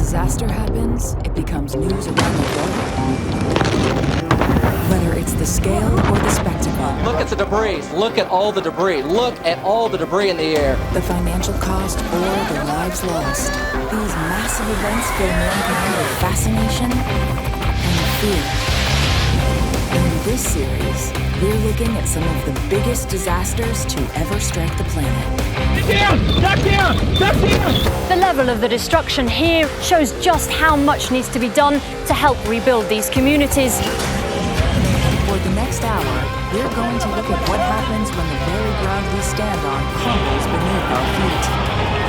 disaster happens, it becomes news around the globe. Whether it's the scale or the spectacle. Look at the debris. Look at all the debris. Look at all the debris in the air. The financial cost or the lives lost. These massive events fill mankind with fascination and fear. In this series, we're looking at some of the biggest disasters to ever strike the planet. The level of the destruction here shows just how much needs to be done to help rebuild these communities. For the next hour, we're going to look at what happens when the very ground we stand on crumbles beneath our feet.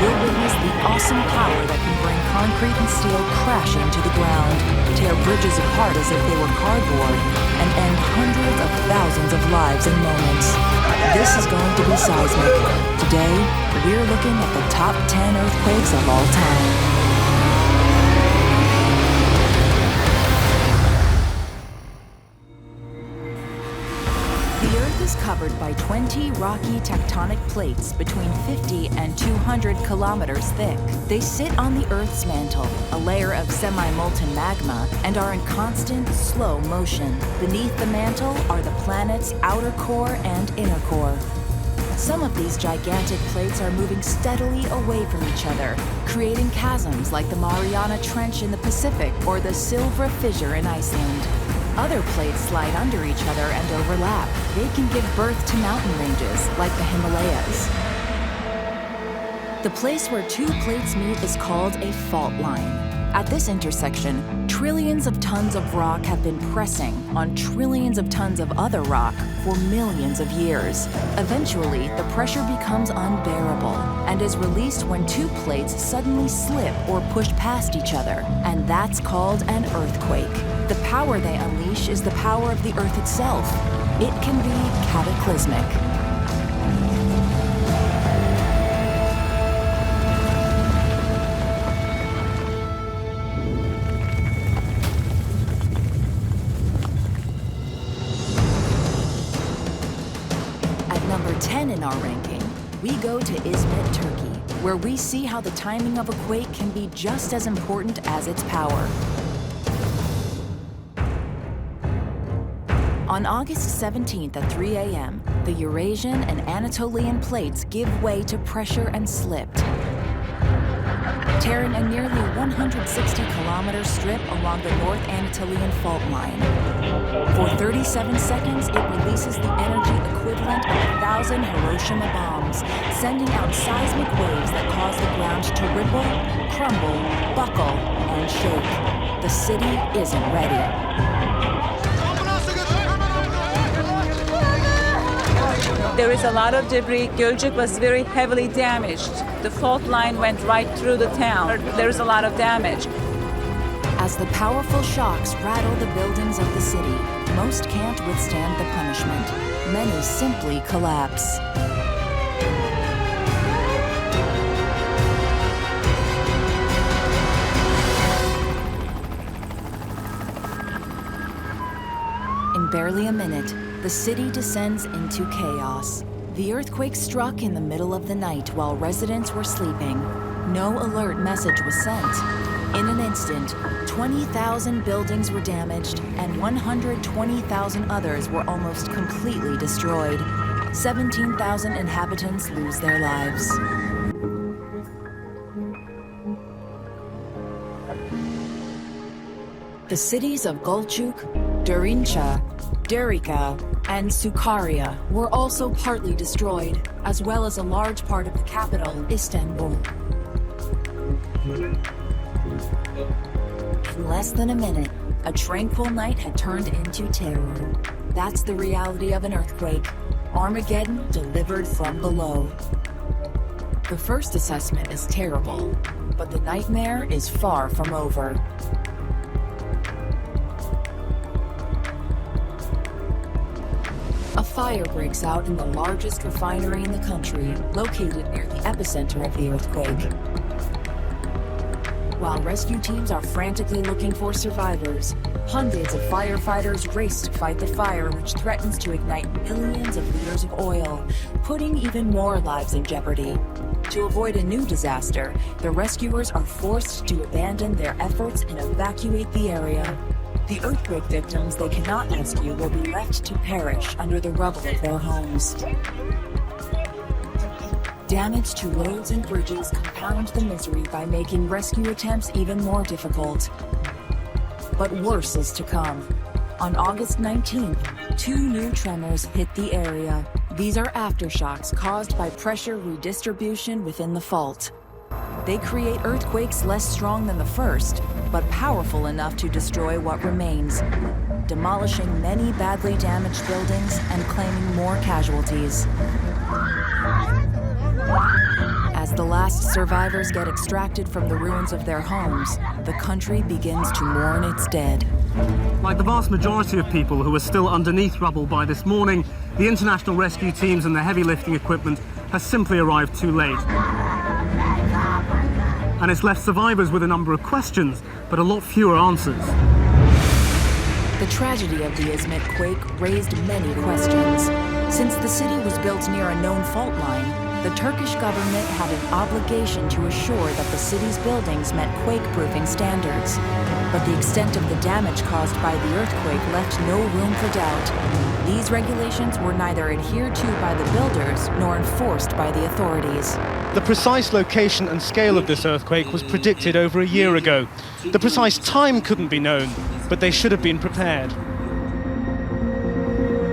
We'll witness the awesome power that can bring concrete and steel crashing to the ground, tear bridges apart as if they were cardboard, and end hundreds of thousands of lives in moments. This is going to be seismic. Today, we're looking at the top 10 earthquakes of all time. Covered by 20 rocky tectonic plates between 50 and 200 kilometers thick. They sit on the Earth's mantle, a layer of semi-molten magma, and are in constant, slow motion. Beneath the mantle are the planet's outer core and inner core. Some of these gigantic plates are moving steadily away from each other, creating chasms like the Mariana Trench in the Pacific or the Silvra Fissure in Iceland. Other plates slide under each other and overlap. They can give birth to mountain ranges, like the Himalayas. The place where two plates meet is called a fault line. At this intersection, trillions of tons of rock have been pressing on trillions of tons of other rock for millions of years. Eventually, the pressure becomes unbearable and is released when two plates suddenly slip or push past each other, and that's called an earthquake. The power they unleash is the power of the Earth itself. It can be cataclysmic. At number 10 in our ranking, we go to Izmit, Turkey, where we see how the timing of a quake can be just as important as its power. On August 17th at 3 a.m., the Eurasian and Anatolian plates give way to pressure and slipped, tearing a nearly 160-kilometer strip along the North Anatolian fault line. For 37 seconds, it releases the energy equivalent of 1,000 Hiroshima bombs, sending out seismic waves that cause the ground to ripple, crumble, buckle, and shake. The city isn't ready. There is a lot of debris. Gölcük was very heavily damaged. The fault line went right through the town. There is a lot of damage. As the powerful shocks rattle the buildings of the city, most can't withstand the punishment. Many simply collapse. In barely a minute, the city descends into chaos. The earthquake struck in the middle of the night while residents were sleeping. No alert message was sent. In an instant, 20,000 buildings were damaged and 120,000 others were almost completely destroyed. 17,000 inhabitants lose their lives. The cities of Gölcük, Derince, Derica, and Sukarya were also partly destroyed, as well as a large part of the capital, Istanbul. In less than a minute, a tranquil night had turned into terror. That's the reality of an earthquake. Armageddon delivered from below. The first assessment is terrible, but the nightmare is far from over. A fire breaks out in the largest refinery in the country, located near the epicenter of the earthquake. While rescue teams are frantically looking for survivors, hundreds of firefighters race to fight the fire, which threatens to ignite millions of liters of oil, putting even more lives in jeopardy. To avoid a new disaster, the rescuers are forced to abandon their efforts and evacuate the area. The earthquake victims they cannot rescue will be left to perish under the rubble of their homes. Damage to roads and bridges compound the misery by making rescue attempts even more difficult. But worse is to come. On August 19th, 2 new tremors hit the area. These are aftershocks caused by pressure redistribution within the fault. They create earthquakes less strong than the first, but powerful enough to destroy what remains, demolishing many badly damaged buildings and claiming more casualties. As the last survivors get extracted from the ruins of their homes, the country begins to mourn its dead. Like the vast majority of people who are still underneath rubble by this morning, the international rescue teams and the heavy lifting equipment has simply arrived too late. And it's left survivors with a number of questions, but a lot fewer answers. The tragedy of the Izmit quake raised many questions. Since the city was built near a known fault line, the Turkish government had an obligation to assure that the city's buildings met quake-proofing standards. But the extent of the damage caused by the earthquake left no room for doubt. These regulations were neither adhered to by the builders nor enforced by the authorities. The precise location and scale of this earthquake was predicted over a year ago. The precise time couldn't be known, but they should have been prepared.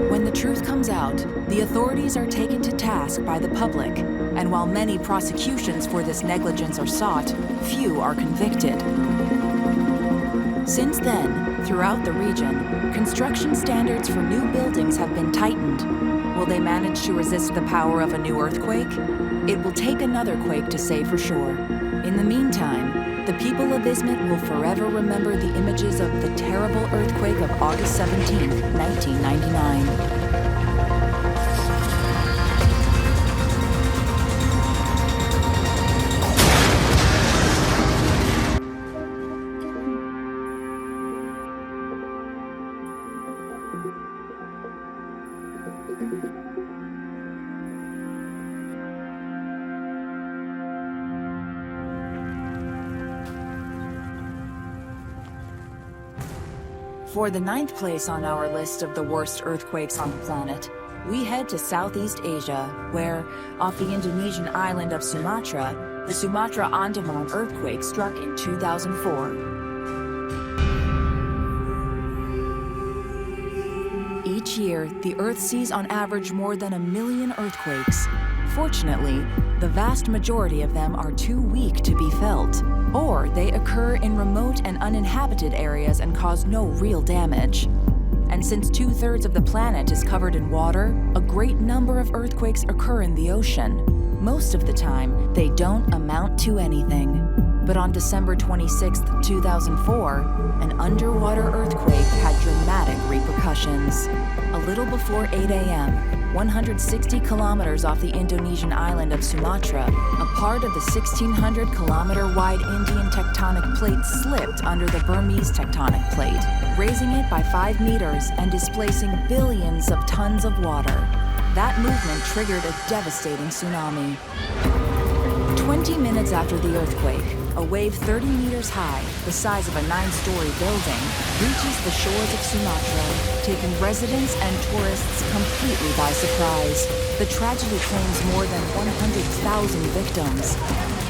When the truth comes out, the authorities are taken to task by the public, and while many prosecutions for this negligence are sought, few are convicted. Since then, throughout the region, construction standards for new buildings have been tightened. Will they manage to resist the power of a new earthquake? It will take another quake to say for sure. In the meantime, the people of Izmit will forever remember the images of the terrible earthquake of August 17, 1999. For the 9th place on our list of the worst earthquakes on the planet, we head to Southeast Asia, where, off the Indonesian island of Sumatra, the Sumatra Earthquake struck in 2004. Each year, the Earth sees on average more than 1 million earthquakes. Fortunately, the vast majority of them are too weak to be felt, or they occur in remote and uninhabited areas and cause no real damage. And since 2/3 of the planet is covered in water, a great number of earthquakes occur in the ocean. Most of the time, they don't amount to anything. But on December 26, 2004, an underwater earthquake had dramatic repercussions. A little before 8 a.m., 160 kilometers off the Indonesian island of Sumatra, a part of the 1,600-kilometer-wide Indian tectonic plate slipped under the Burmese tectonic plate, raising it by 5 meters and displacing billions of tons of water. That movement triggered a devastating tsunami. 20 minutes after the earthquake, a wave 30 meters high, the size of a 9-story building, reaches the shores of Sumatra, taking residents and tourists completely by surprise. The tragedy claims more than 100,000 victims.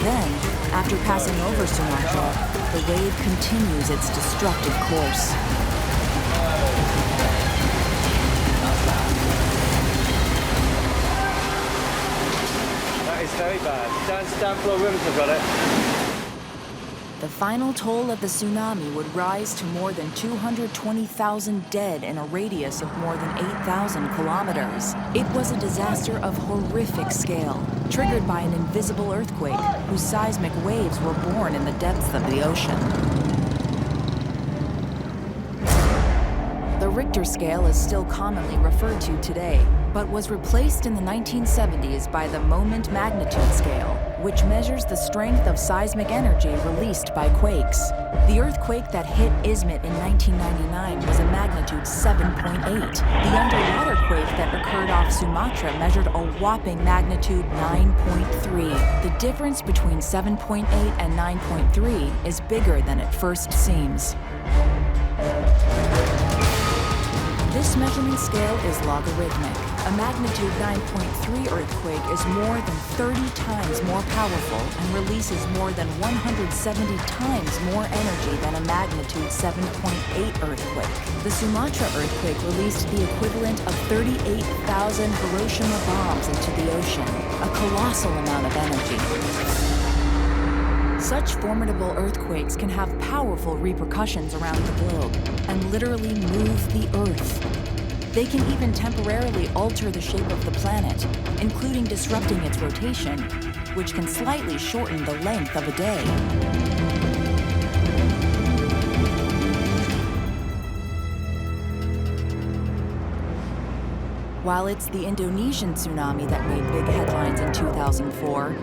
Then, after passing over Sumatra, the wave continues its destructive course. That is very bad. Downflow rivers have got it. The final toll of the tsunami would rise to more than 220,000 dead in a radius of more than 8,000 kilometers. It was a disaster of horrific scale, triggered by an invisible earthquake whose seismic waves were born in the depths of the ocean. The Richter scale is still commonly referred to today, but was replaced in the 1970s by the moment magnitude scale, which measures the strength of seismic energy released by quakes. The earthquake that hit Izmit in 1999 was a magnitude 7.8. The underwater quake that occurred off Sumatra measured a whopping magnitude 9.3. The difference between 7.8 and 9.3 is bigger than it first seems. This measurement scale is logarithmic. A magnitude 9.3 earthquake is more than 30 times more powerful and releases more than 170 times more energy than a magnitude 7.8 earthquake. The Sumatra earthquake released the equivalent of 38,000 Hiroshima bombs into the ocean, a colossal amount of energy. Such formidable earthquakes can have powerful repercussions around the globe and literally move the Earth. They can even temporarily alter the shape of the planet, including disrupting its rotation, which can slightly shorten the length of a day. While it's the Indonesian tsunami that made big headlines in 2004,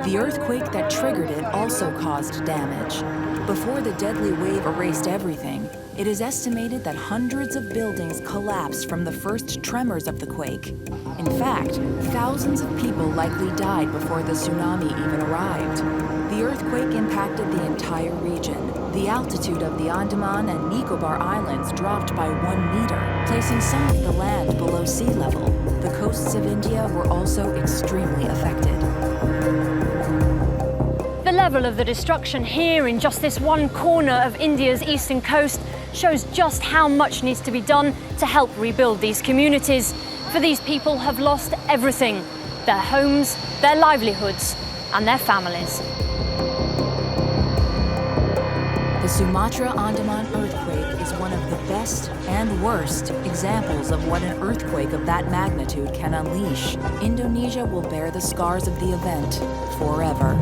the earthquake that triggered it also caused damage. Before the deadly wave erased everything, it is estimated that hundreds of buildings collapsed from the first tremors of the quake. In fact, thousands of people likely died before the tsunami even arrived. The earthquake impacted the entire region. The altitude of the Andaman and Nicobar Islands dropped by 1 meter, placing some of the land below sea level. The coasts of India were also extremely affected. The level of the destruction here in just this one corner of India's eastern coast shows just how much needs to be done to help rebuild these communities. For these people have lost everything: their homes, their livelihoods, and their families. The Sumatra-Andaman earthquake is one of the best and worst examples of what an earthquake of that magnitude can unleash. Indonesia will bear the scars of the event forever.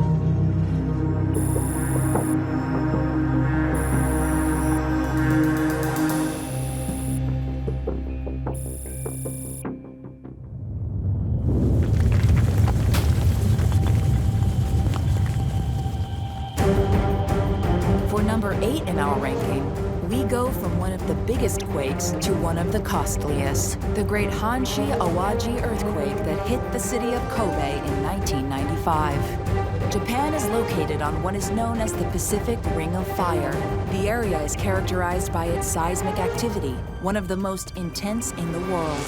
Number 8 in our ranking, we go from one of the biggest quakes to one of the costliest, the great Aaji earthquake that hit the city of Kobe in 1995. Japan is located on what is known as the Pacific Ring of Fire. The area is characterized by its seismic activity, one of the most intense in the world.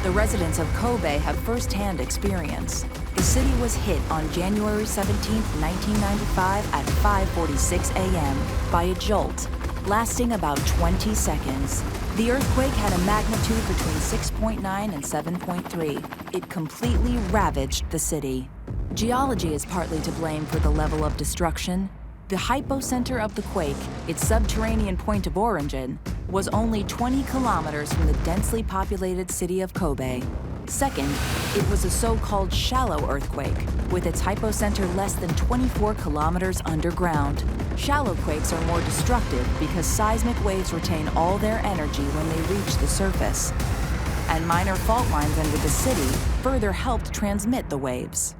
The residents of Kobe have first-hand experience. The city was hit on January 17, 1995 at 5:46 a.m. by a jolt, lasting about 20 seconds. The earthquake had a magnitude between 6.9 and 7.3. It completely ravaged the city. Geology is partly to blame for the level of destruction. The hypocenter of the quake, its subterranean point of origin, was only 20 kilometers from the densely populated city of Kobe. Second, it was a so-called shallow earthquake, with its hypocenter less than 24 kilometers underground. Shallow quakes are more destructive because seismic waves retain all their energy when they reach the surface. And minor fault lines under the city further helped transmit the waves.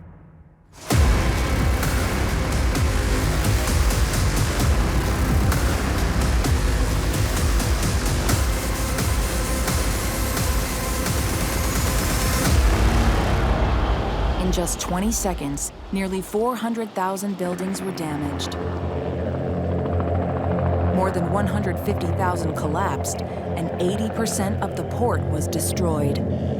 In just 20 seconds, nearly 400,000 buildings were damaged. More than 150,000 collapsed, and 80% of the port was destroyed.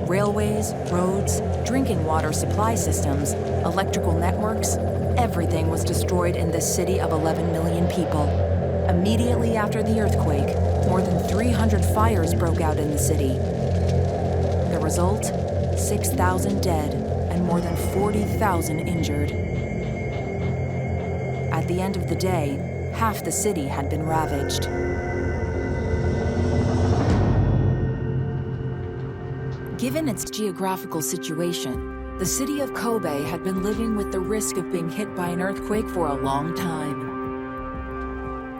Railways, roads, drinking water supply systems, electrical networks, everything was destroyed in this city of 11 million people. Immediately after the earthquake, more than 300 fires broke out in the city. The result? 6,000 dead and more than 40,000 injured. At the end of the day, half the city had been ravaged. Given its geographical situation, the city of Kobe had been living with the risk of being hit by an earthquake for a long time.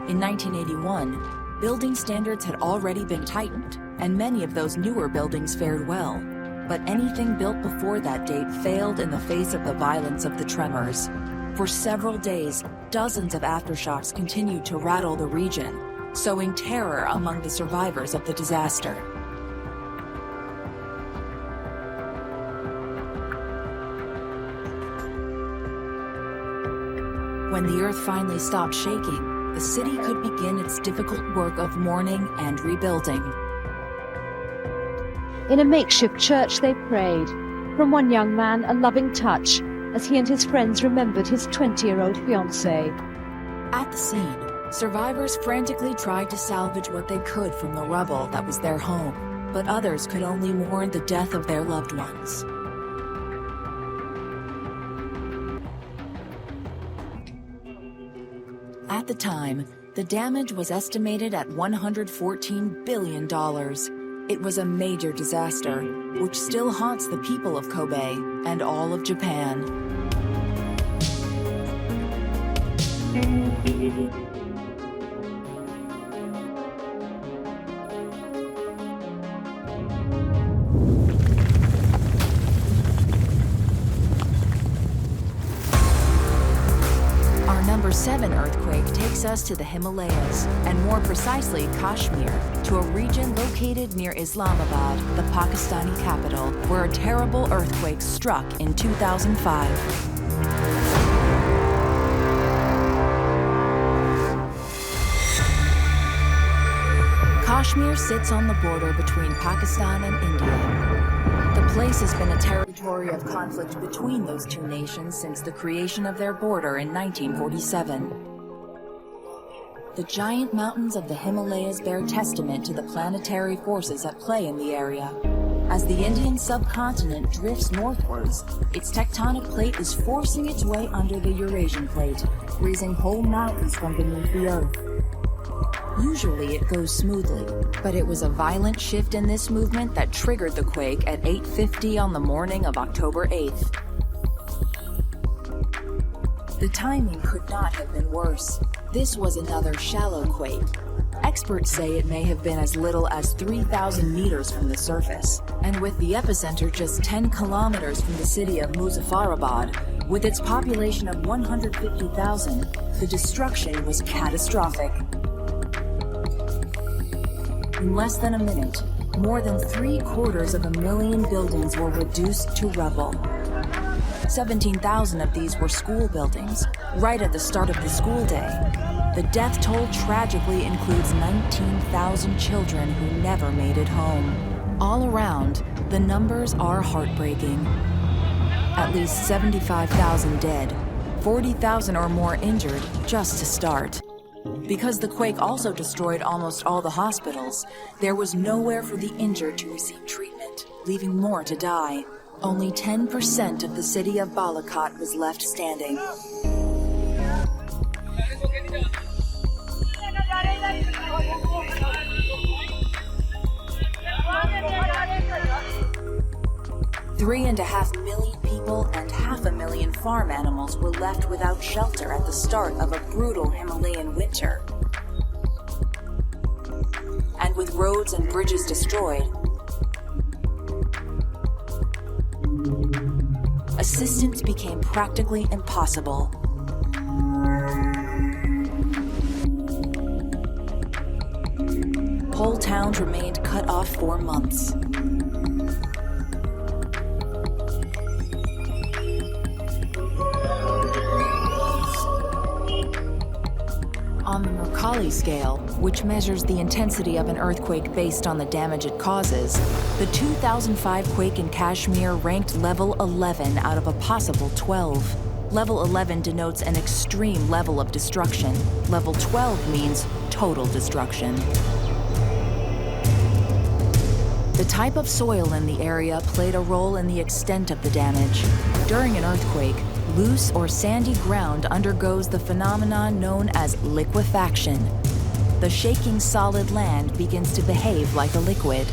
In 1981, building standards had already been tightened, and many of those newer buildings fared well. But anything built before that date failed in the face of the violence of the tremors. For several days, dozens of aftershocks continued to rattle the region, sowing terror among the survivors of the disaster. When the earth finally stopped shaking, the city could begin its difficult work of mourning and rebuilding. In a makeshift church they prayed. From one young man, a loving touch, as he and his friends remembered his 20-year-old fiancée. At the scene, survivors frantically tried to salvage what they could from the rubble that was their home, but others could only mourn the death of their loved ones. At the time, the damage was estimated at $114 billion. It was a major disaster, which still haunts the people of Kobe and all of Japan. Number 7 earthquake takes us to the Himalayas, and more precisely Kashmir, to a region located near Islamabad, the Pakistani capital, where a terrible earthquake struck in 2005. Kashmir sits on the border between Pakistan and India. The place has been a territory of conflict between those two nations since the creation of their border in 1947. The giant mountains of the Himalayas bear testament to the planetary forces at play in the area. As the Indian subcontinent drifts northwards, its tectonic plate is forcing its way under the Eurasian plate, raising whole mountains from beneath the earth. Usually it goes smoothly, but it was a violent shift in this movement that triggered the quake at 8:50 on the morning of October 8th. The timing could not have been worse. This was another shallow quake. Experts say it may have been as little as 3,000 meters from the surface, and with the epicenter just 10 kilometers from the city of Muzaffarabad, with its population of 150,000, the destruction was catastrophic. In less than a minute, more than 750,000 buildings were reduced to rubble. 17,000 of these were school buildings, right at the start of the school day. The death toll tragically includes 19,000 children who never made it home. All around, the numbers are heartbreaking. At least 75,000 dead, 40,000 or more injured just to start. Because the quake also destroyed almost all the hospitals, there was nowhere for the injured to receive treatment, leaving more to die. Only 10% of the city of Balakot was left standing. Three and a half million people and 500,000 farm animals were left without shelter at the start of a brutal Himalayan winter. And with roads and bridges destroyed, assistance became practically impossible. Whole towns remained cut off for months. On the Mercalli scale, which measures the intensity of an earthquake based on the damage it causes, the 2005 quake in Kashmir ranked level 11 out of a possible 12. Level 11 denotes an extreme level of destruction. Level 12 means total destruction. The type of soil in the area played a role in the extent of the damage. During an earthquake, loose or sandy ground undergoes the phenomenon known as liquefaction. The shaking solid land begins to behave like a liquid.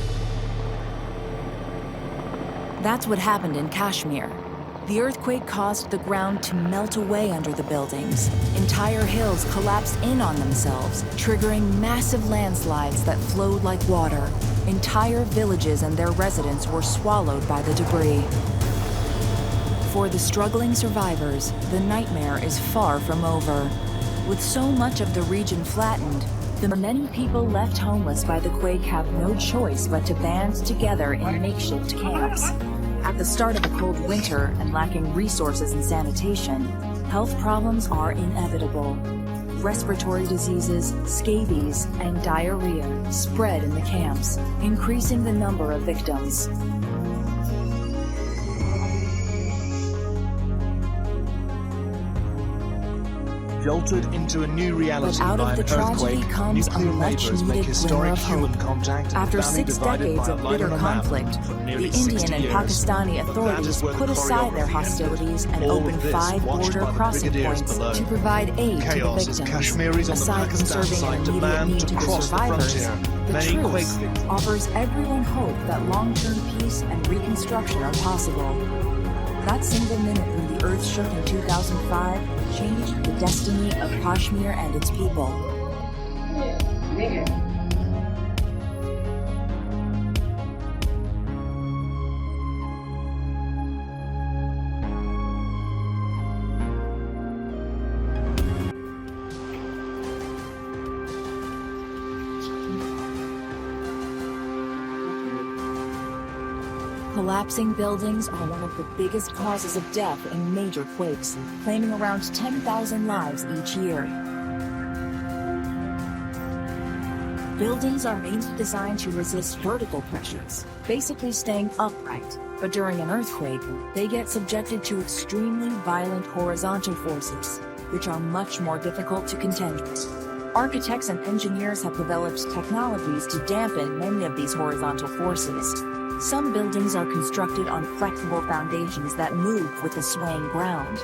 That's what happened in Kashmir. The earthquake caused the ground to melt away under the buildings. Entire hills collapsed in on themselves, triggering massive landslides that flowed like water. Entire villages and their residents were swallowed by the debris. For the struggling survivors, the nightmare is far from over. With so much of the region flattened, the many people left homeless by the quake have no choice but to band together in makeshift camps. At the start of a cold winter and lacking resources and sanitation, health problems are inevitable. Respiratory diseases, scabies, and diarrhea spread in the camps, increasing the number of victims. Jolted into a new reality But out by of the an tragedy earthquake, comes a nuclear neighbors make much-needed historic glimmer of human hope. contact and After a valley 6 divided decades by a of line bitter on a map conflict, for the nearly Indian 60 and years. Pakistani But that authorities is where the put aside their choreography hostilities ended. and All opened of this 5 watched border by the crossing brigadiers points below. to provide aid to the Chaos as victims. Kashmiris on the Aside from Pakistan serving side an immediate demand need to to the cross the survivors, frontier. the Many quake truce victims offers everyone hope that long-term peace and reconstruction are possible. That single minute when the earth shook in 2005 changed the destiny of Kashmir and its people. Collapsing buildings are one of the biggest causes of death in major quakes, claiming around 10,000 lives each year. Buildings are mainly designed to resist vertical pressures, basically staying upright. But during an earthquake, they get subjected to extremely violent horizontal forces, which are much more difficult to contend with. Architects and engineers have developed technologies to dampen many of these horizontal forces. Some buildings are constructed on flexible foundations that move with the swaying ground,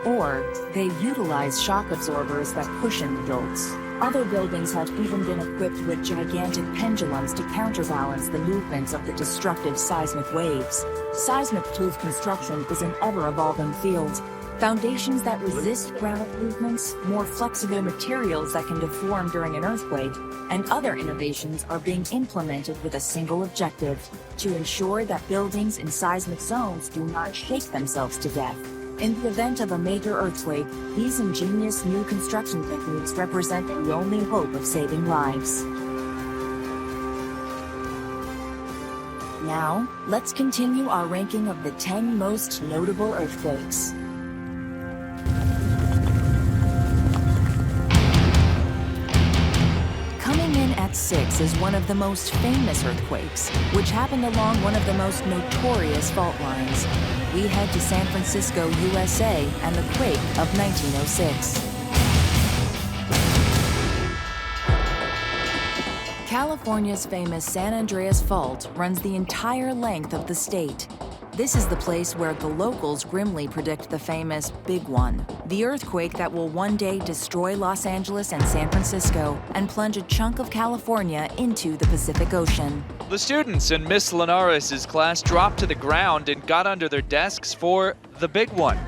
or they utilize shock absorbers that cushion the jolts. Other buildings have even been equipped with gigantic pendulums to counterbalance the movements of the destructive seismic waves. Seismic-proof construction is an ever-evolving field. Foundations that resist ground movements, more flexible materials that can deform during an earthquake, and other innovations are being implemented with a single objective: to ensure that buildings in seismic zones do not shake themselves to death. In the event of a major earthquake, these ingenious new construction techniques represent the only hope of saving lives. Now, let's continue our ranking of the 10 most notable earthquakes. Coming in at 6 is one of the most famous earthquakes, which happened along one of the most notorious fault lines. We head to San Francisco, USA, and the quake of 1906. California's famous San Andreas Fault runs the entire length of the state. This is the place where the locals grimly predict the famous Big One, the earthquake that will one day destroy Los Angeles and San Francisco and plunge a chunk of California into the Pacific Ocean. The students in Miss Linares' class dropped to the ground and got under their desks for the Big One.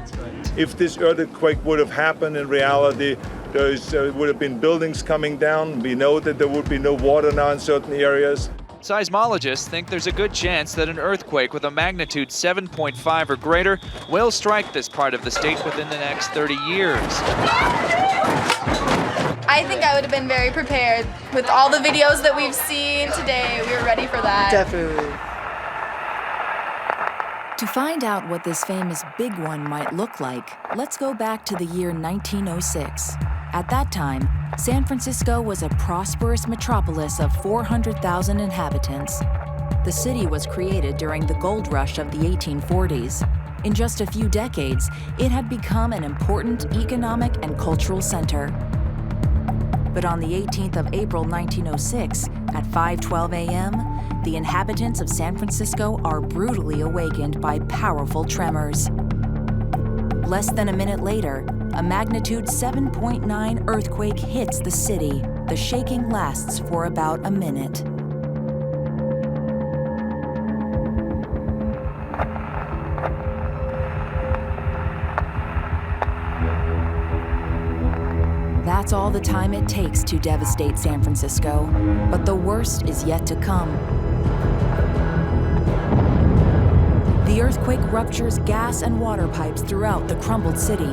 If this earthquake would have happened in reality, there would have been buildings coming down. We know that there would be no water now in certain areas. Seismologists think there's a good chance that an earthquake with a magnitude 7.5 or greater will strike this part of the state within the next 30 years. I think I would have been very prepared. With all the videos that we've seen today, we were ready for that. Definitely. To find out what this famous Big One might look like, let's go back to the year 1906. At that time, San Francisco was a prosperous metropolis of 400,000 inhabitants. The city was created during the gold rush of the 1840s. In just a few decades, it had become an important economic and cultural center. But on the 18th of April 1906, at 5:12 a.m., the inhabitants of San Francisco are brutally awakened by powerful tremors. Less than a minute later, a magnitude 7.9 earthquake hits the city. The shaking lasts for about a minute. That's all the time it takes to devastate San Francisco. But the worst is yet to come. The earthquake ruptures gas and water pipes throughout the crumbled city.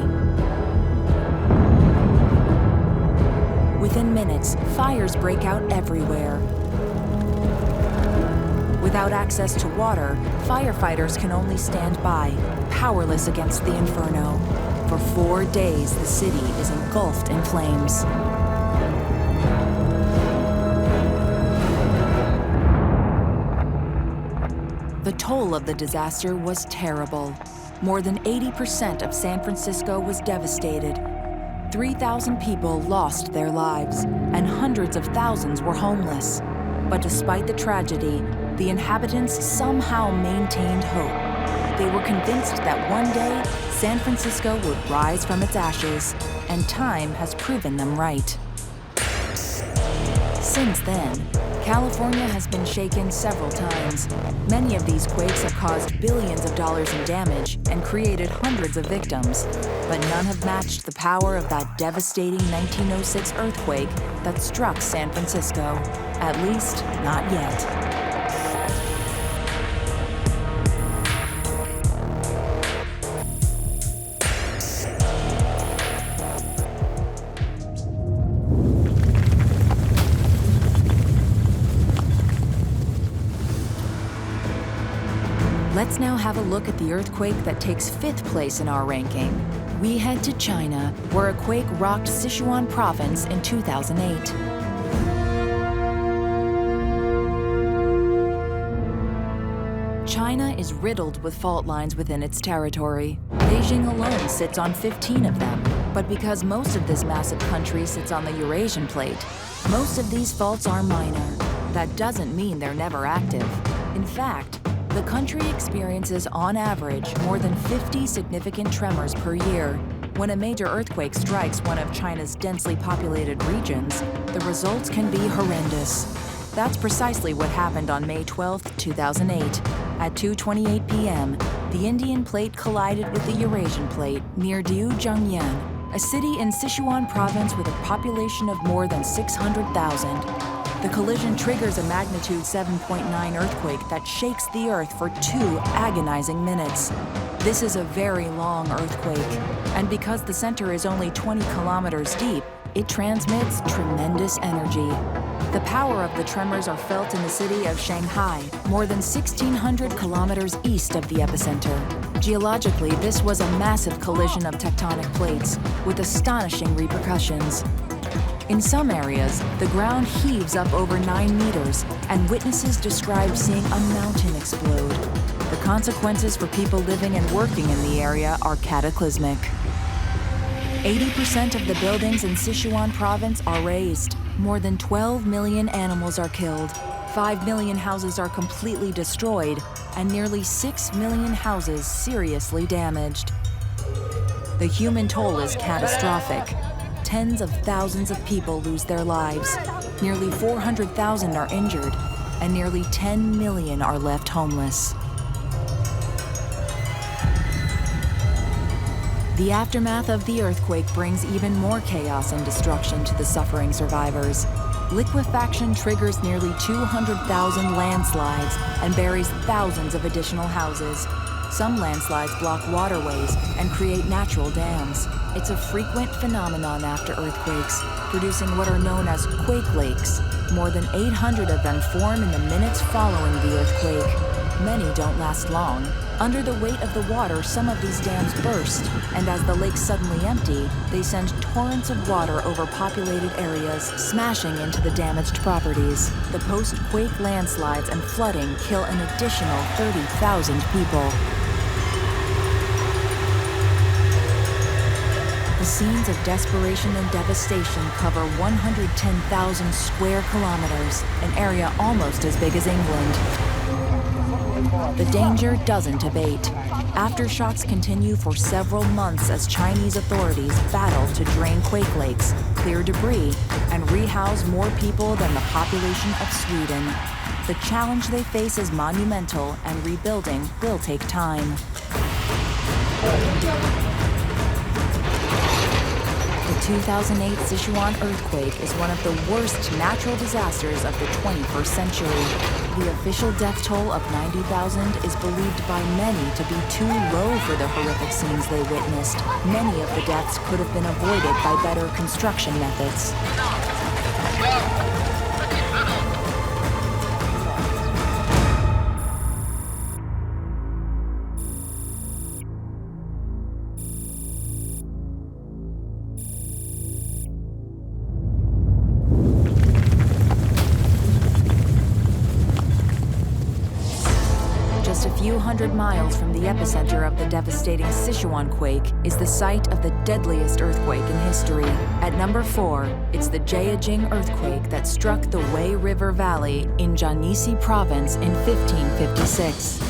Within minutes, fires break out everywhere. Without access to water, firefighters can only stand by, powerless against the inferno. For 4 days, the city is engulfed in flames. The toll of the disaster was terrible. More than 80% of San Francisco was devastated. 3,000 people lost their lives, and hundreds of thousands were homeless. But despite the tragedy, the inhabitants somehow maintained hope. They were convinced that one day, San Francisco would rise from its ashes, and time has proven them right. Since then, California has been shaken several times. Many of these quakes have caused billions of dollars in damage and created hundreds of victims, but none have matched the power of that devastating 1906 earthquake that struck San Francisco. At least, not yet. Let's now have a look at the earthquake that takes 5th place in our ranking. We head to China, where a quake rocked Sichuan province in 2008. China is riddled with fault lines within its territory. Beijing alone sits on 15 of them. But because most of this massive country sits on the Eurasian plate, most of these faults are minor. That doesn't mean they're never active. In fact, the country experiences, on average, more than 50 significant tremors per year. When a major earthquake strikes one of China's densely populated regions, the results can be horrendous. That's precisely what happened on May 12, 2008. At 2:28 p.m., the Indian plate collided with the Eurasian plate near Diu-Zhangyan, a city in Sichuan province with a population of more than 600,000. The collision triggers a magnitude 7.9 earthquake that shakes the earth for 2 agonizing minutes. This is a very long earthquake, and because the center is only 20 kilometers deep, it transmits tremendous energy. The power of the tremors are felt in the city of Shanghai, more than 1,600 kilometers east of the epicenter. Geologically, this was a massive collision of tectonic plates, with astonishing repercussions. In some areas, the ground heaves up over 9 meters, and witnesses describe seeing a mountain explode. The consequences for people living and working in the area are cataclysmic. 80% of the buildings in Sichuan province are razed. More than 12 million animals are killed. 5 million houses are completely destroyed, and nearly 6 million houses seriously damaged. The human toll is catastrophic. Tens of thousands of people lose their lives. Nearly 400,000 are injured, and nearly 10 million are left homeless. The aftermath of the earthquake brings even more chaos and destruction to the suffering survivors. Liquefaction triggers nearly 200,000 landslides and buries thousands of additional houses. Some landslides block waterways and create natural dams. It's a frequent phenomenon after earthquakes, producing what are known as quake lakes. More than 800 of them form in the minutes following the earthquake. Many don't last long. Under the weight of the water, some of these dams burst, and as the lakes suddenly empty, they send torrents of water over populated areas, smashing into the damaged properties. The post-quake landslides and flooding kill an additional 30,000 people. The scenes of desperation and devastation cover 110,000 square kilometers, an area almost as big as England. The danger doesn't abate. Aftershocks continue for several months as Chinese authorities battle to drain quake lakes, clear debris, and rehouse more people than the population of Sweden. The challenge they face is monumental, and rebuilding will take time. The 2008 Sichuan Earthquake is one of the worst natural disasters of the 21st century. The official death toll of 90,000 is believed by many to be too low for the horrific scenes they witnessed. Many of the deaths could have been avoided by better construction methods. Just a few hundred miles from the epicenter of the devastating Sichuan quake is the site of the deadliest earthquake in history. At number 4, it's the Jing Earthquake that struck the Wei River Valley in Jiangxi Province in 1556.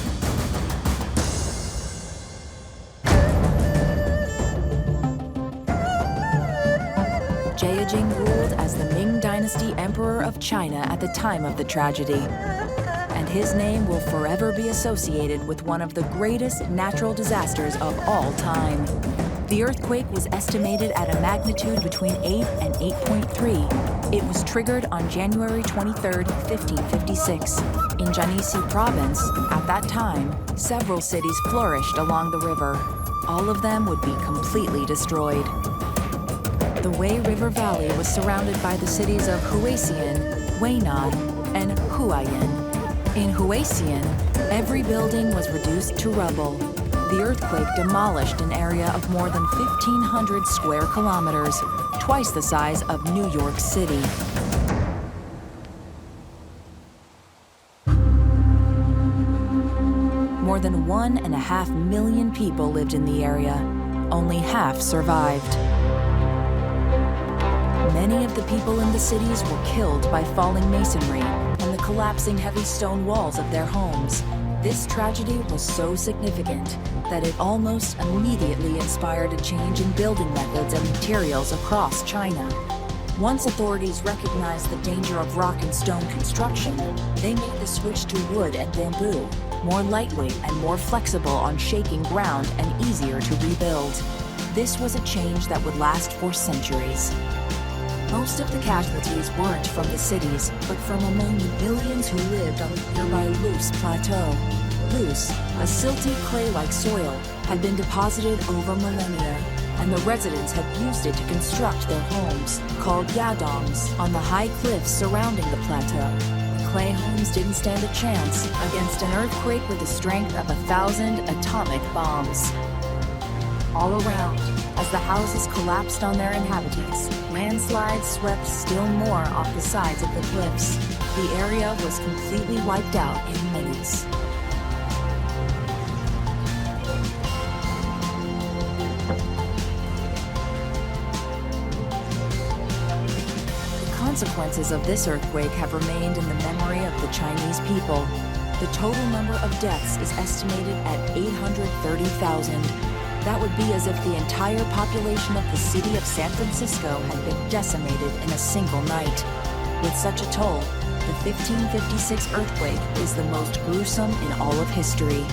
Jing ruled as the Ming Dynasty Emperor of China at the time of the tragedy. And his name will forever be associated with one of the greatest natural disasters of all time. The earthquake was estimated at a magnitude between 8 and 8.3. It was triggered on January 23, 1556. In Jiangxi Province, at that time, several cities flourished along the river. All of them would be completely destroyed. The Wei River Valley was surrounded by the cities of Huaixian, Weinan, and Huaiyan. In Huaixian, every building was reduced to rubble. The earthquake demolished an area of more than 1,500 square kilometers, twice the size of New York City. More than 1.5 million people lived in the area. Only half survived. Many of the people in the cities were killed by falling masonry and the collapsing heavy stone walls of their homes. This tragedy was so significant that it almost immediately inspired a change in building methods and materials across China. Once authorities recognized the danger of rock and stone construction, they made the switch to wood and bamboo, more lightweight and more flexible on shaking ground and easier to rebuild. This was a change that would last for centuries. Most of the casualties weren't from the cities, but from among the millions who lived on the nearby Loose Plateau. Loose, a silty clay-like soil, had been deposited over millennia, and the residents had used it to construct their homes, called yadongs, on the high cliffs surrounding the plateau. The clay homes didn't stand a chance against an earthquake with the strength of 1,000 atomic bombs. All around, as the houses collapsed on their inhabitants, landslides swept still more off the sides of the cliffs. The area was completely wiped out in minutes. The consequences of this earthquake have remained in the memory of the Chinese people. The total number of deaths is estimated at 830,000. That would be as if the entire population of the city of San Francisco had been decimated in a single night. With such a toll, the 1556 earthquake is the most gruesome in all of history.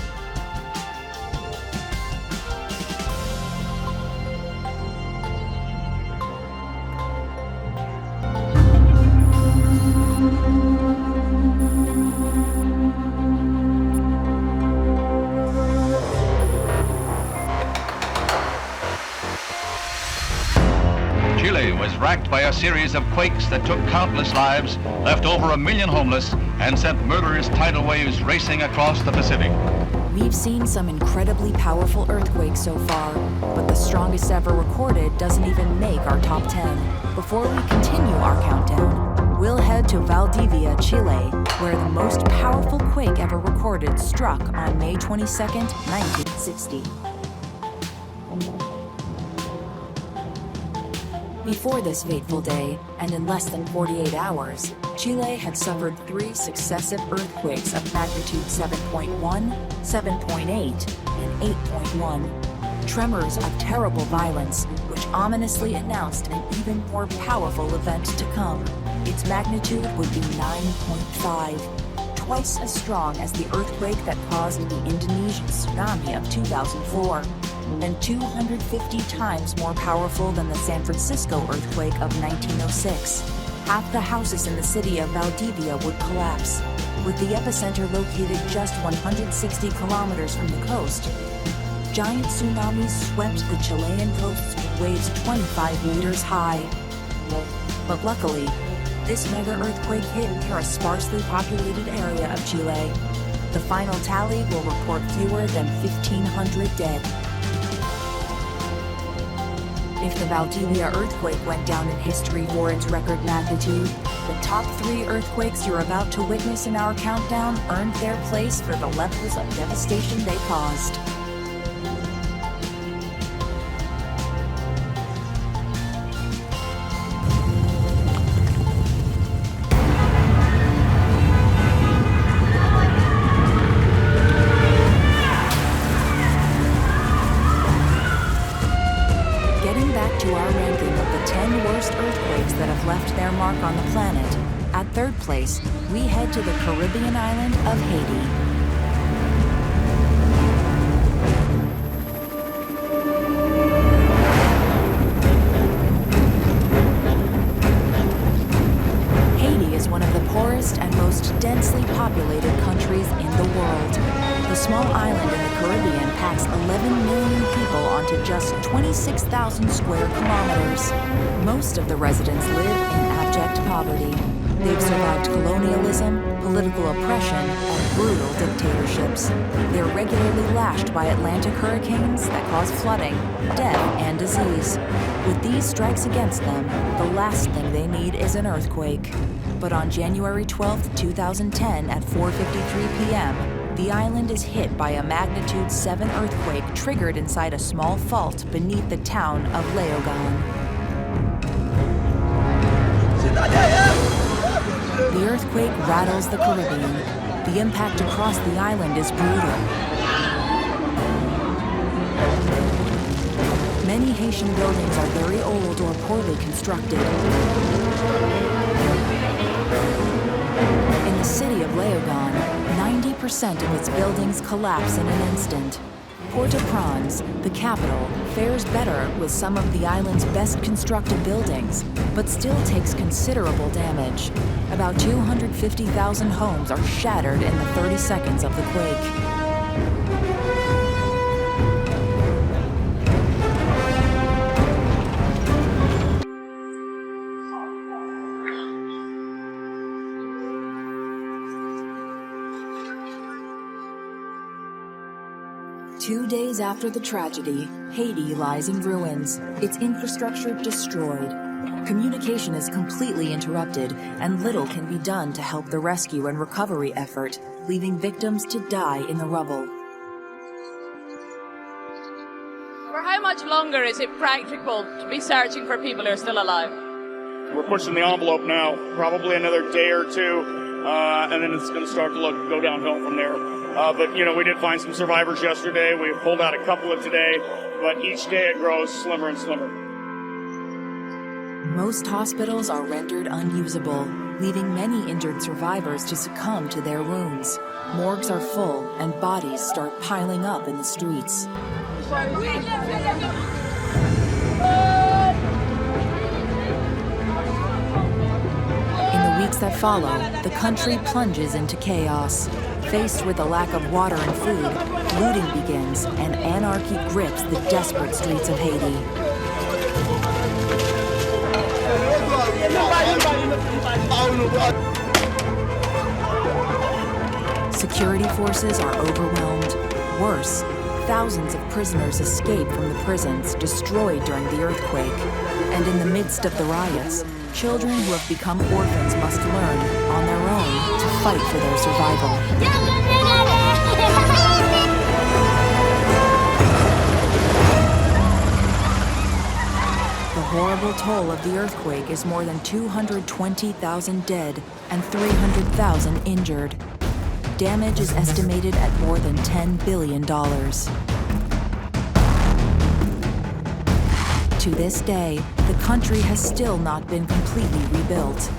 Chile was racked by a series of quakes that took countless lives, left over 1 million homeless, and sent murderous tidal waves racing across the Pacific. We've seen some incredibly powerful earthquakes so far, but the strongest ever recorded doesn't even make our top 10. Before we continue our countdown, we'll head to Valdivia, Chile, where the most powerful quake ever recorded struck on May 22, 1960. Before this fateful day, and in less than 48 hours, Chile had suffered 3 successive earthquakes of magnitude 7.1, 7.8, and 8.1. Tremors of terrible violence, which ominously announced an even more powerful event to come. Its magnitude would be 9.5, twice as strong as the earthquake that caused the Indonesian tsunami of 2004. and 250 times more powerful than the San Francisco earthquake of 1906. Half the houses in the city of Valdivia would collapse. With the epicenter located just 160 kilometers from the coast, giant tsunamis swept the Chilean coast with waves 25 meters high. But luckily, this mega earthquake hit near a sparsely populated area of Chile. The final tally will report fewer than 1,500 dead. If the Valdivia earthquake went down in history for its record magnitude, the top 3 earthquakes you're about to witness in our countdown earned their place for the levels of devastation they caused. On the planet. At third place, we head to the Caribbean island of Haiti. Haiti is one of the poorest and most densely populated countries in the world. The small island in the Caribbean packs 11 million people onto just 26,000 square kilometers. Most of the residents live in abject poverty. They've survived colonialism, political oppression, and brutal dictatorships. They're regularly lashed by Atlantic hurricanes that cause flooding, death, and disease. With these strikes against them, the last thing they need is an earthquake. But on January 12, 2010 at 4:53 p.m., the island is hit by a magnitude 7 earthquake triggered inside a small fault beneath the town of Leogán. The earthquake rattles the Caribbean. The impact across the island is brutal. Many Haitian buildings are very old or poorly constructed. In the city of Leogán, 90% of its buildings collapse in an instant. Port-au-Prince, the capital, fares better with some of the island's best constructed buildings, but still takes considerable damage. About 250,000 homes are shattered in the 30 seconds of the quake. 2 days after the tragedy, Haiti lies in ruins, its infrastructure destroyed. Communication is completely interrupted, and little can be done to help the rescue and recovery effort, leaving victims to die in the rubble. For how much longer is it practical to be searching for people who are still alive? We're pushing the envelope now, probably another day or two, and then it's going to start to go downhill from there. But, you know, we did find some survivors yesterday. We pulled out a couple of today, but each day it grows slimmer and slimmer. Most hospitals are rendered unusable, leaving many injured survivors to succumb to their wounds. Morgues are full, and bodies start piling up in the streets. In the weeks that follow, the country plunges into chaos. Faced with a lack of water and food, looting begins and anarchy grips the desperate streets of Haiti. Security forces are overwhelmed. Worse, thousands of prisoners escape from the prisons destroyed during the earthquake. And in the midst of the riots, children who have become orphans must learn, on their own, to fight for their survival. The horrible toll of the earthquake is more than 220,000 dead and 300,000 injured. Damage is estimated at more than $10 billion. To this day, the country has still not been completely rebuilt.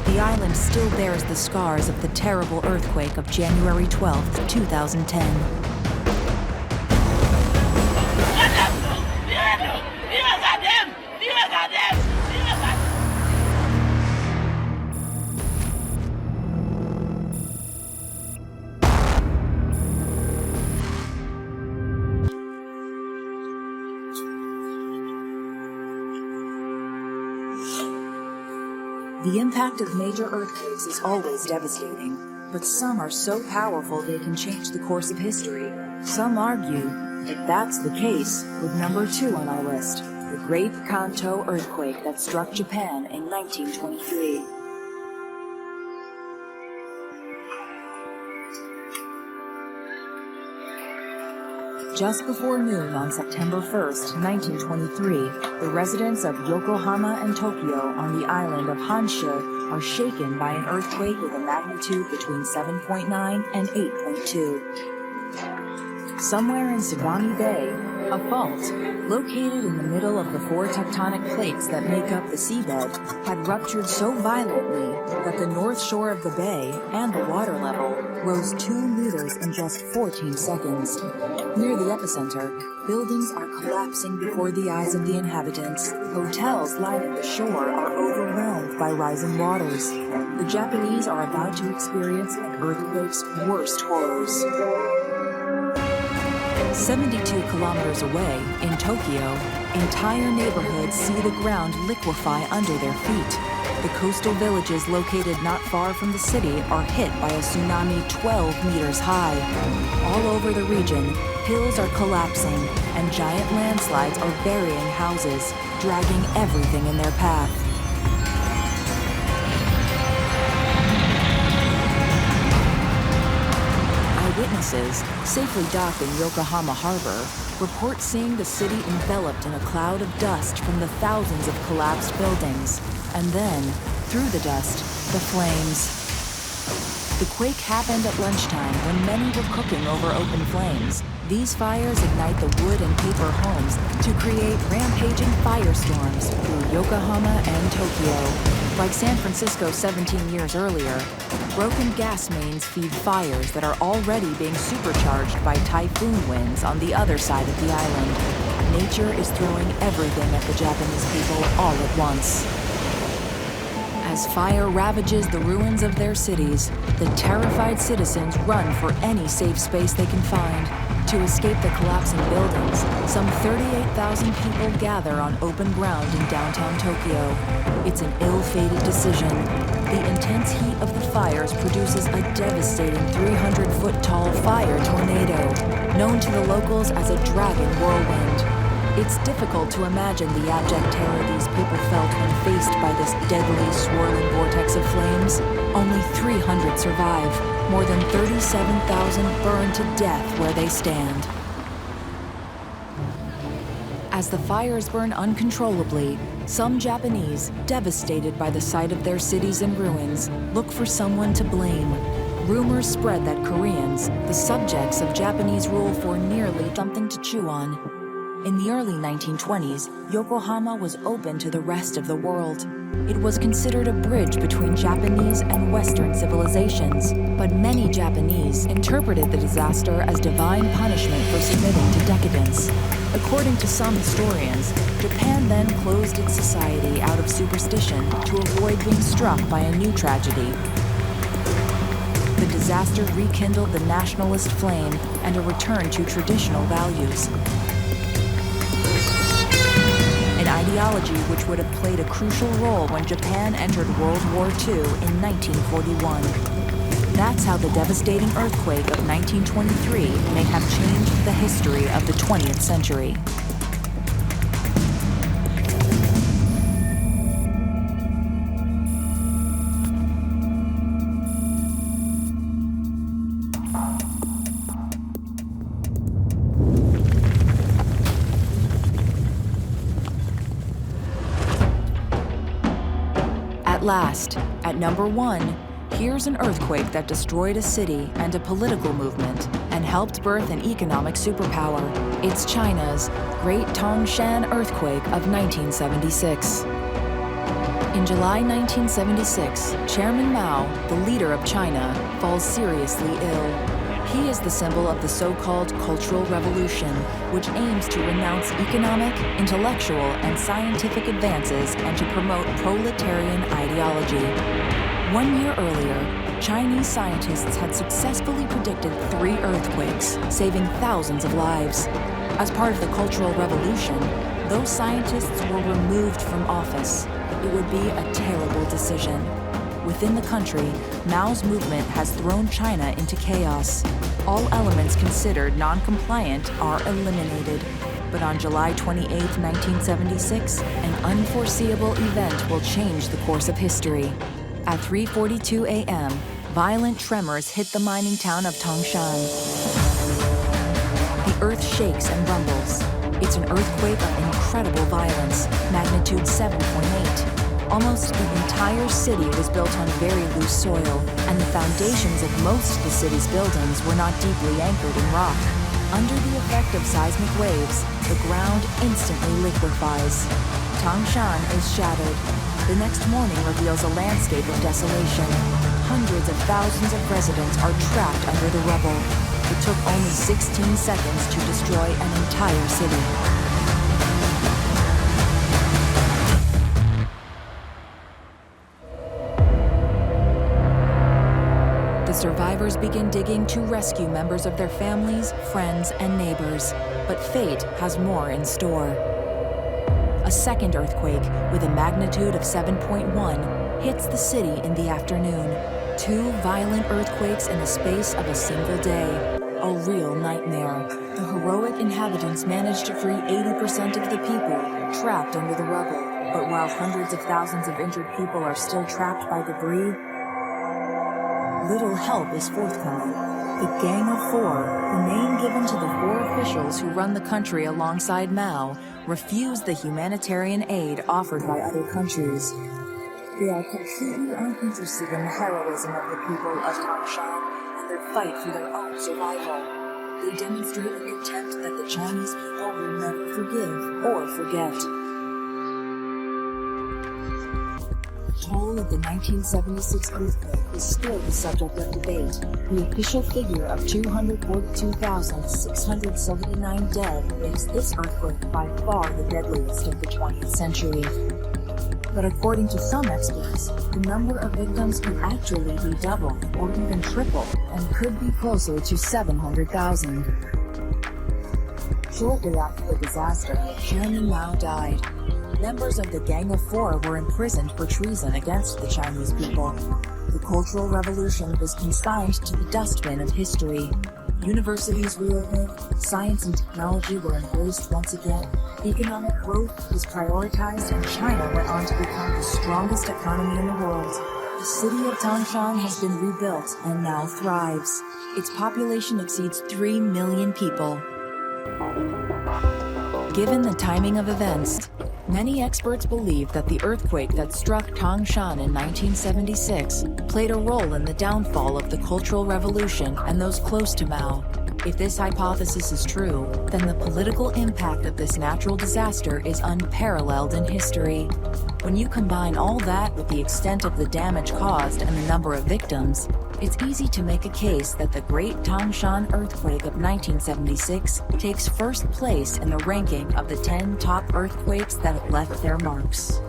The island still bears the scars of the terrible earthquake of January 12, 2010. The impact of major earthquakes is always devastating, but some are so powerful they can change the course of history. Some argue that that's the case with number 2 on our list, the Great Kanto Earthquake that struck Japan in 1923. Just before noon on September 1st, 1923, the residents of Yokohama and Tokyo on the island of Honshu are shaken by an earthquake with a magnitude between 7.9 and 8.2. Somewhere in Sagami Bay, a fault, located in the middle of the 4 tectonic plates that make up the seabed, had ruptured so violently that the north shore of the bay and the water level rose 2 meters in just 14 seconds. Near the epicenter, buildings are collapsing before the eyes of the inhabitants. Hotels lining the shore are overwhelmed by rising waters. The Japanese are about to experience an earthquake's worst horrors. 72 kilometers away, in Tokyo, entire neighborhoods see the ground liquefy under their feet. The coastal villages located not far from the city are hit by a tsunami 12 meters high. All over the region, hills are collapsing, and giant landslides are burying houses, dragging everything in their path. Eyewitnesses, safely docked in Yokohama Harbor, report seeing the city enveloped in a cloud of dust from the thousands of collapsed buildings, and then, through the dust, the flames. The quake happened at lunchtime when many were cooking over open flames. These fires ignite the wood and paper homes to create rampaging firestorms through Yokohama and Tokyo. Like San Francisco 17 years earlier, broken gas mains feed fires that are already being supercharged by typhoon winds on the other side of the island. Nature is throwing everything at the Japanese people all at once. As fire ravages the ruins of their cities, the terrified citizens run for any safe space they can find. To escape the collapsing buildings, some 38,000 people gather on open ground in downtown Tokyo. It's an ill-fated decision. The intense heat of the fires produces a devastating 300-foot-tall fire tornado, known to the locals as a dragon whirlwind. It's difficult to imagine the abject terror these people felt when faced by this deadly, swirling vortex of flames. Only 300 survive. More than 37,000 burn to death where they stand. As the fires burn uncontrollably, some Japanese, devastated by the sight of their cities in ruins, look for someone to blame. Rumors spread that Koreans, the subjects of Japanese rule for nearly something to chew on. In the early 1920s, Yokohama was open to the rest of the world. It was considered a bridge between Japanese and Western civilizations, but many Japanese interpreted the disaster as divine punishment for submitting to decadence. According to some historians, Japan then closed its society out of superstition to avoid being struck by a new tragedy. The disaster rekindled the nationalist flame and a return to traditional values. An ideology which would have played a crucial role when Japan entered World War II in 1941. That's how the devastating earthquake of 1923 may have changed the history of the 20th century. At last, at number 1, here's an earthquake that destroyed a city and a political movement and helped birth an economic superpower. It's China's Great Tangshan Earthquake of 1976. In July 1976, Chairman Mao, the leader of China, falls seriously ill. He is the symbol of the so-called Cultural Revolution, which aims to renounce economic, intellectual, and scientific advances and to promote proletarian ideology. 1 year earlier, Chinese scientists had successfully predicted 3 earthquakes, saving thousands of lives. As part of the Cultural Revolution, those scientists were removed from office. it would be a terrible decision. Within the country, Mao's movement has thrown China into chaos. All elements considered non-compliant are eliminated. But on July 28, 1976, an unforeseeable event will change the course of history. At 3:42 a.m., violent tremors hit the mining town of Tangshan. The earth shakes and rumbles. It's an earthquake of incredible violence, magnitude 7.8. Almost the entire city was built on very loose soil, and the foundations of most of the city's buildings were not deeply anchored in rock. Under the effect of seismic waves, the ground instantly liquefies. Tangshan is shattered. The next morning reveals a landscape of desolation. Hundreds of thousands of residents are trapped under the rubble. It took only 16 seconds to destroy an entire city. Survivors begin digging to rescue members of their families, friends, and neighbors. But fate has more in store. A second earthquake, with a magnitude of 7.1, hits the city in the afternoon. 2 violent earthquakes in the space of a single day. A real nightmare. The heroic inhabitants manage to free 80% of the people trapped under the rubble. But while hundreds of thousands of injured people are still trapped by debris, little help is forthcoming. The Gang of Four, the name given to the 4 officials who run the country alongside Mao, refuse the humanitarian aid offered by other countries. They are completely uninterested in the heroism of the people of Tangshan and their fight for their own survival. They demonstrate a contempt that the Chinese people will never forgive or forget. The toll of the 1976 earthquake is still the subject of debate. The official figure of 242,679 dead makes this earthquake by far the deadliest of the 20th century. But according to some experts, the number of victims can actually be double or even triple and could be closer to 700,000. Shortly after the disaster, Chairman Mao died. Members of the Gang of Four were imprisoned for treason against the Chinese people. The Cultural Revolution was consigned to the dustbin of history. Universities reopened, science and technology were embraced once again, economic growth was prioritized, and China went on to become the strongest economy in the world. The city of Tangshan has been rebuilt and now thrives. Its population exceeds 3 million people. Given the timing of events, many experts believe that the earthquake that struck Tangshan in 1976 played a role in the downfall of the Cultural Revolution and those close to Mao. If this hypothesis is true, then the political impact of this natural disaster is unparalleled in history. When you combine all that with the extent of the damage caused and the number of victims, it's easy to make a case that the Great Tangshan Earthquake of 1976 takes first place in the ranking of the 10 top earthquakes that have left their marks.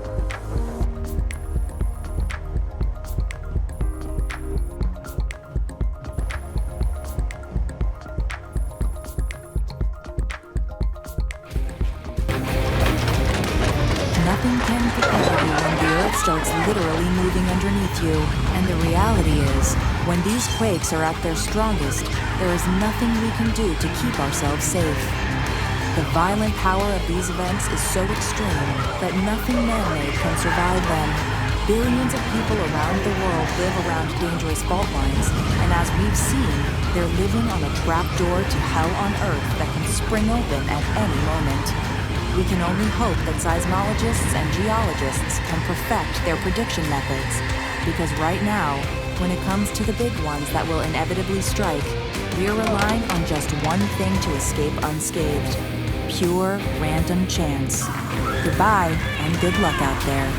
Nothing can prepare you when the earth starts literally moving underneath you, and the reality is, when these quakes are at their strongest, there is nothing we can do to keep ourselves safe. The violent power of these events is so extreme that nothing man-made can survive them. Billions of people around the world live around dangerous fault lines, and as we've seen, they're living on a trapdoor to hell on earth that can spring open at any moment. We can only hope that seismologists and geologists can perfect their prediction methods, because right now, when it comes to the big ones that will inevitably strike, we're relying on just one thing to escape unscathed: pure random chance. Goodbye, and good luck out there.